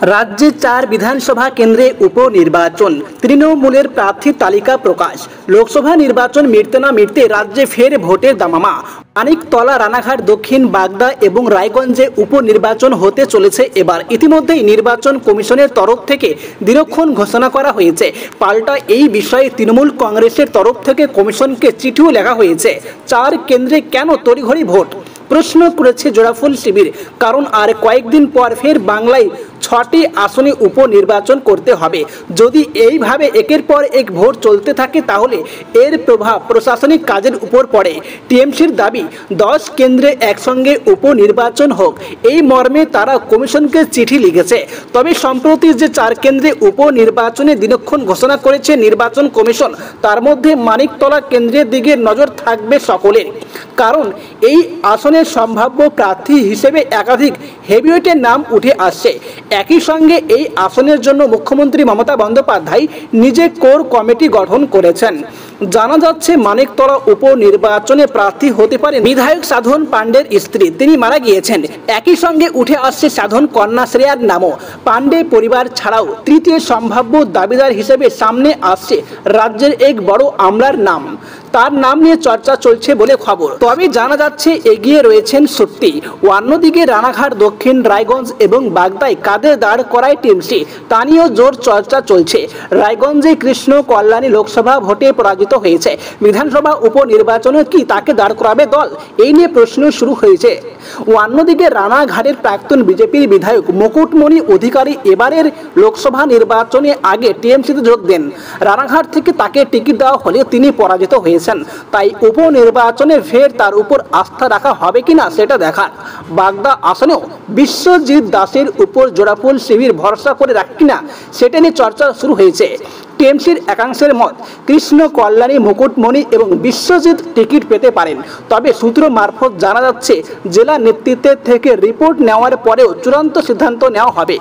राज्य 4 विधानसभा केंद्रे उपनिर्वाचन तृणमूलेर प्रार्थी तालिका प्रकाश। लोकसभा निर्वाचन मिटते ना मिटते राज्ये फेर भोटेर दामामा। मानिकतला, रानाघाट, दक्षिण बागदा एवं रायगंजे उपनिर्वाचन होते चलेছে एबार। इतिमধ্যেই निर्वाचन कमिशनेर तरफ থেকে দিনক্ষণ ঘোষণা করা হয়েছে। পাল্টা এই বিষয়ে তৃণমূল কংগ্রেসের তরফ থেকে কমিশনকে চিঠিও লেখা হয়েছে। 4 কেন্দ্রে কেন তড়িঘড়ি ভোট প্রশ্ন করেছে জোড়াফুল শিবির। কারণ আর কয়েকদিন পর ফের বাংলায় 6টি আসনে উপনির্বাচন করতে হবে। যদি এইভাবে একের পর এক ভোট চলতে থাকে তাহলে এর প্রভাব প্রশাসনিক কাজের উপর পড়ে। টিএমসির দাবি 10 কেন্দ্রে একসঙ্গে উপনির্বাচন হোক, এই মর্মে তারা কমিশনকে চিঠি লিখেছে। তবে সম্প্রতি যে 4 কেন্দ্রে উপনির্বাচনে দিনক্ষণ ঘোষণা করেছে নির্বাচন কমিশন, তার মধ্যে মানিকতলা কেন্দ্রের দিকে নজর থাকবে সকলের। কারণ এই আসনের সম্ভাব্য প্রার্থী হিসেবে একাধিক হেভিওয়েটের নাম উঠে আসছে। একই সঙ্গে এই আসনের জন্য মুখ্যমন্ত্রী মমতা বন্দ্যোপাধ্যায় নিজে কোর কমিটি গঠন করেছেন। জানা যাচ্ছে মানিকতলা উপনির্বাচনে প্রার্থী হতে পারেন বিধায়ক সাধন পাণ্ডের স্ত্রী, তিনি মারা গিয়েছেন। একই সঙ্গে উঠে আসছে সাধন কন্যা শ্রেয়ার নামও। পাণ্ডে পরিবার ছাড়াও তৃতীয় সম্ভাব্য দাবিদার হিসেবে সামনে আসছে রাজ্যের এক বড় আমলার নাম। তার নাম নিয়ে চর্চা চলছে বলে খবর। তবে জানা যাচ্ছে এগিয়ে রয়েছেন সত্যি। অন্যদিকে রানাঘাট, দক্ষিণ রায়গঞ্জ এবং বাগদায় কাদের দাঁড় করায় টিএমসি তা নিয়েও জোর চর্চা চলছে। রায়গঞ্জে কৃষ্ণ কল্যাণী লোকসভা ভোটে পরাজিত হয়েছে। বিধানসভা উপনির্বাচনে কি তাকে দাঁড় করাবে দল, এই নিয়ে প্রশ্ন শুরু হয়েছে। অন্যদিকে রানাঘাটের প্রাক্তন বিজেপির বিধায়ক মুকুটমণি অধিকারী এবারের লোকসভা নির্বাচনে আগে টিএমসিতে যোগ দেন। রানাঘাট থেকে তাকে টিকিট দেওয়া হলে তিনি পরাজিত হয়েছেন। তাই উপনির্বাচনে ফের তার উপর আস্থা রাখা হবে কিনা সেটা দেখার। বাগদা আসনেও বিশ্বজিৎ দাসের উপর জোড়াফুল শিবির ভরসা করে রাখে কিনা সেটা নিয়ে চর্চা শুরু হয়েছে। টিএমসির একাংশের মত কৃষ্ণ কল্যাণী, মুকুটমণি এবং বিশ্বজিৎ টিকিট পেতে পারেন। তবে সূত্র মারফত জানা যাচ্ছে জেলা নেতৃত্বের থেকে রিপোর্ট নেওয়ার পরেও চূড়ান্ত সিদ্ধান্ত নেওয়া হবে।